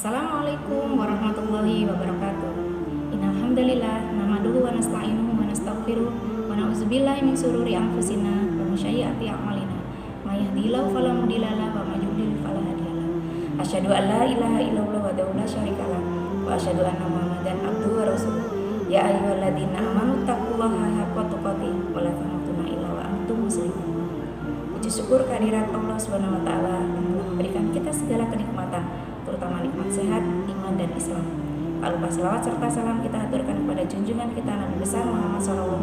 Assalamualaikum warahmatullahi wabarakatuh. Innal hamdalillah nahmaduhu wa nasta'inuhu wa nastaghfiruh wa na'udzubillahi min shururi anfusina wa min sayyiati a'malina. May yahdihillahu fala mudilla lahu wa may yudlil fala hadiya lahu. Asyhadu an la ilaha illallah wahdahu la syarika lahu wa asyhadu anna Muhammadan abduhu wa rasuluh. Ya ayyuhalladzina amanu taqullaha haqqa tuqatih wa la tamutunna illa wa antum muslimun. Puji syukur kehadirat Allah Subhanahu wa taala yang telah memberikan kita segala kenikmatan, terutama nikmat sehat, iman dan Islam. Tak lupa selawat serta salam kita aturkan kepada junjungan kita Nabi besar Muhammad SAW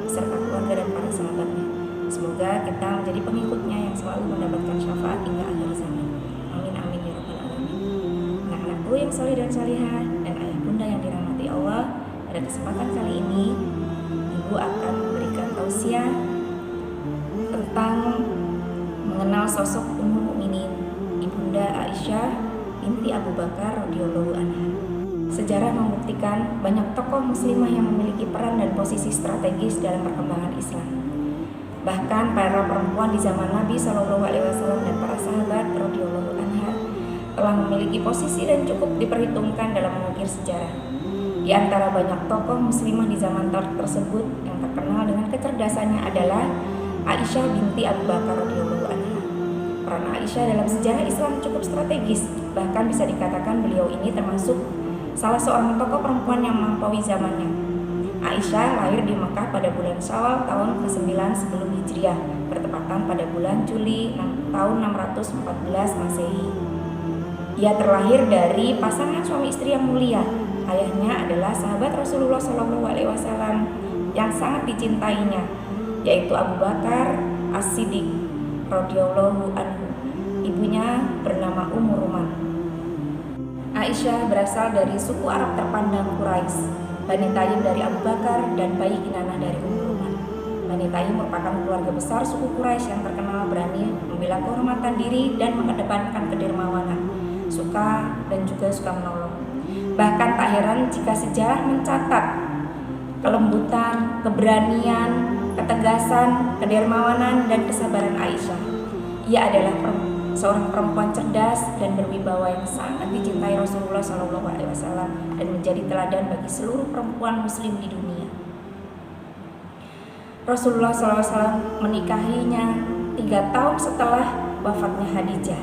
beserta keluarga dan para sahabatnya. Semoga kita menjadi pengikutnya yang selalu mendapatkan syafaat hingga akhir zaman. Amin amin ya rabbal alamin. Anak-anakku yang saleh dan salihah dan ayah bunda yang dirahmati Allah, pada kesempatan kali ini Ibu akan memberikan tausiah tentang mengenal sosok Ummul Mukminin Ibunda Aisyah binti Abu Bakar radhiyallahu anha. Sejarah membuktikan banyak tokoh muslimah yang memiliki peran dan posisi strategis dalam perkembangan Islam. Bahkan para perempuan di zaman Nabi SAW dan para sahabat radhiyallahu anha telah memiliki posisi dan cukup diperhitungkan dalam mengukir sejarah. Di antara banyak tokoh muslimah di zaman tersebut yang terkenal dengan kecerdasannya adalah Aisyah binti Abu Bakar radhiyallahu anha. Peran Aisyah dalam sejarah Islam cukup strategis, bahkan bisa dikatakan beliau ini termasuk salah seorang tokoh perempuan yang melampaui zamannya. Aisyah lahir di Mekah pada bulan Syawal tahun ke-9 sebelum Hijriah, bertepatan pada bulan Juli tahun 614 Masehi. Ia terlahir dari pasangan suami istri yang mulia. Ayahnya adalah sahabat Rasulullah SAW yang sangat dicintainya, yaitu Abu Bakar As-Siddiq radhiyallahu anhu. Ibunya bernama Ummu Ruman. Aisyah berasal dari suku Arab terpandang Quraisy. Bani Tayyib dari Abu Bakar dan bayi Kinanah dari Ummu Ruman. Bani Tayyib merupakan keluarga besar suku Quraisy yang terkenal berani membela kehormatan diri dan mengedepankan kedermawanan, suka menolong. Bahkan tak heran jika sejarah mencatat kelembutan, keberanian, ketegasan, kedermawanan, dan kesabaran Aisyah. Ia adalah seorang perempuan cerdas dan berwibawa yang sangat dicintai Rasulullah SAW dan menjadi teladan bagi seluruh perempuan muslim di dunia. Rasulullah SAW menikahinya 3 tahun setelah wafatnya Khadijah.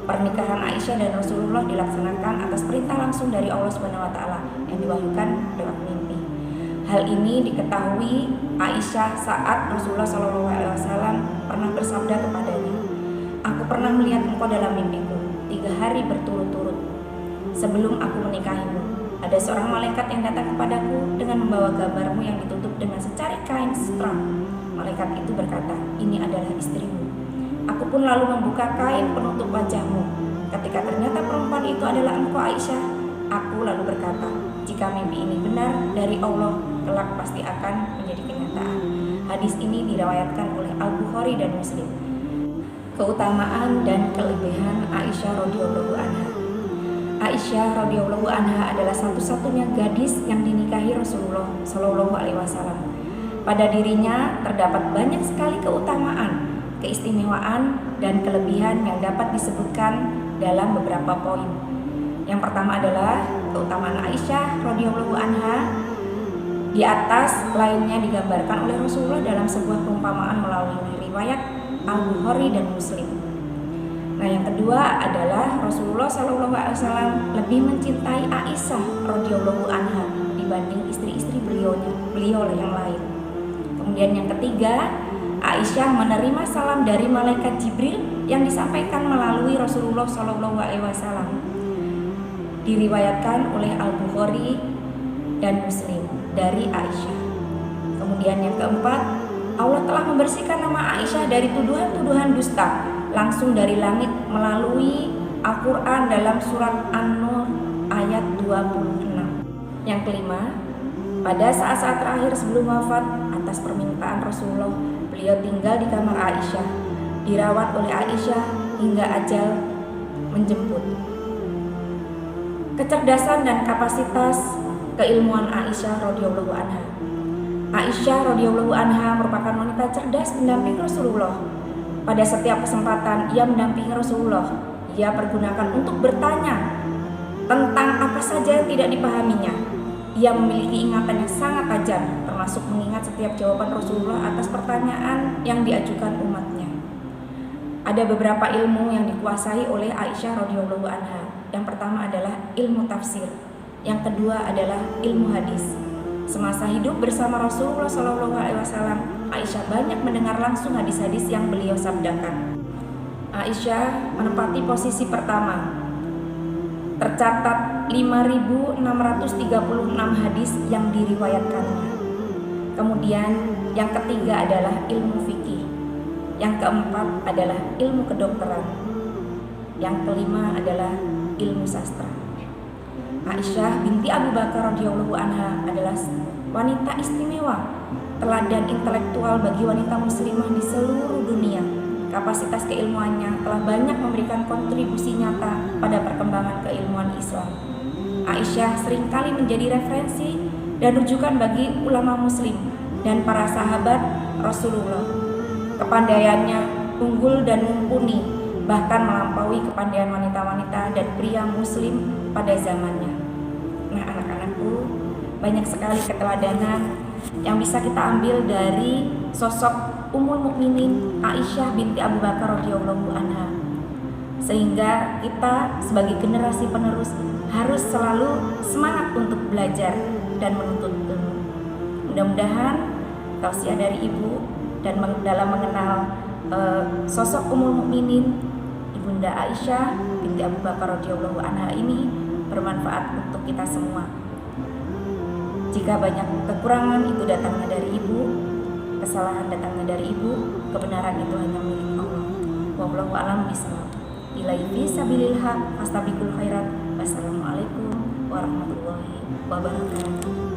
Pernikahan Aisyah dan Rasulullah dilaksanakan atas perintah langsung dari Allah SWT yang diwahyukan lewat mimpi. Hal ini diketahui Aisyah saat Rasulullah SAW pernah bersabda kepadanya, "Aku pernah melihat engkau dalam mimpiku 3 hari berturut-turut sebelum aku menikahimu. Ada seorang malaikat yang datang kepadaku dengan membawa gambarmu yang ditutup dengan secari kain stram. Malaikat itu berkata, 'Ini adalah istrimu.' Aku pun lalu membuka kain penutup wajahmu. Ketika ternyata perempuan itu adalah engkau Aisyah, aku lalu berkata, jika mimpi ini benar dari Allah, kelak pasti akan menjadi kenyataan." Hadis ini diriwayatkan oleh Al-Bukhari dan Muslim. Keutamaan dan kelebihan Aisyah radhiyallahu anha. Aisyah radhiyallahu anha adalah satu-satunya gadis yang dinikahi Rasulullah SAW. Pada dirinya terdapat banyak sekali keutamaan, keistimewaan, dan kelebihan yang dapat disebutkan dalam beberapa poin. Yang pertama adalah keutamaan Aisyah radhiyallahu anha di atas lainnya digambarkan oleh Rasulullah dalam sebuah perumpamaan melalui riwayat Al-Bukhari dan Muslim. Nah, yang kedua adalah Rasulullah SAW lebih mencintai Aisyah radhiyallahu anha dibanding istri-istri beliau yang lain. Kemudian yang ketiga, Aisyah menerima salam dari malaikat Jibril yang disampaikan melalui Rasulullah SAW. Diriwayatkan oleh Al-Bukhari dan Muslim dari Aisyah. Kemudian yang keempat, Allah telah membersihkan nama Aisyah dari tuduhan-tuduhan dusta langsung dari langit melalui Al-Quran dalam surat An-Nur ayat 26. Yang kelima, pada saat-saat terakhir sebelum wafat, atas permintaan Rasulullah, beliau tinggal di kamar Aisyah, dirawat oleh Aisyah hingga ajal menjemput. Kecerdasan dan kapasitas keilmuan Aisyah radhiyallahu anha. Aisyah radhiyallahu anha merupakan wanita cerdas pendamping Rasulullah. Pada setiap kesempatan ia mendampingi Rasulullah, ia pergunakan untuk bertanya tentang apa saja yang tidak dipahaminya. Ia memiliki ingatan yang sangat tajam, termasuk mengingat setiap jawaban Rasulullah atas pertanyaan yang diajukan umatnya. Ada beberapa ilmu yang dikuasai oleh Aisyah radhiyallahu anha. Yang pertama adalah ilmu tafsir. Yang kedua adalah ilmu hadis. Semasa hidup bersama Rasulullah SAW, Aisyah banyak mendengar langsung hadis-hadis yang beliau sabdakan. Aisyah menempati posisi pertama. Tercatat 5.636 hadis yang diriwayatkannya. Kemudian yang ketiga adalah ilmu fikih. Yang keempat adalah ilmu kedokteran. Yang kelima adalah ilmu sastra. Aisyah binti Abu Bakar radhiyallahu anha adalah wanita istimewa, teladan intelektual bagi wanita muslimah di seluruh dunia. Kapasitas keilmuannya telah banyak memberikan kontribusi nyata pada perkembangan keilmuan Islam. Aisyah seringkali menjadi referensi dan rujukan bagi ulama muslim dan para sahabat Rasulullah. Kepandaiannya unggul dan mumpuni, bahkan melampaui kepandaian wanita-wanita dan pria muslim pada zamannya. Nah, anak-anakku, banyak sekali keteladanan yang bisa kita ambil dari sosok Ummul Mukminin Aisyah binti Abu Bakar radhiyallahu anha. Sehingga kita sebagai generasi penerus harus selalu semangat untuk belajar dan menuntut ilmu. Mudah-mudahan tausiah dari ibu dan dalam mengenal sosok Ummul Mukminin Ibunda Aisyah binti Abu Bakar radhiyallahu anha ini bermanfaat untuk kita semua. Jika banyak kekurangan itu datangnya dari ibu, kesalahan datangnya dari ibu, kebenaran itu hanya milik Allah. Wallahu a'lam bishawab. Ilaihi fisabilil haq fastabiqul khairat. Wassalamualaikum warahmatullahi wabarakatuh.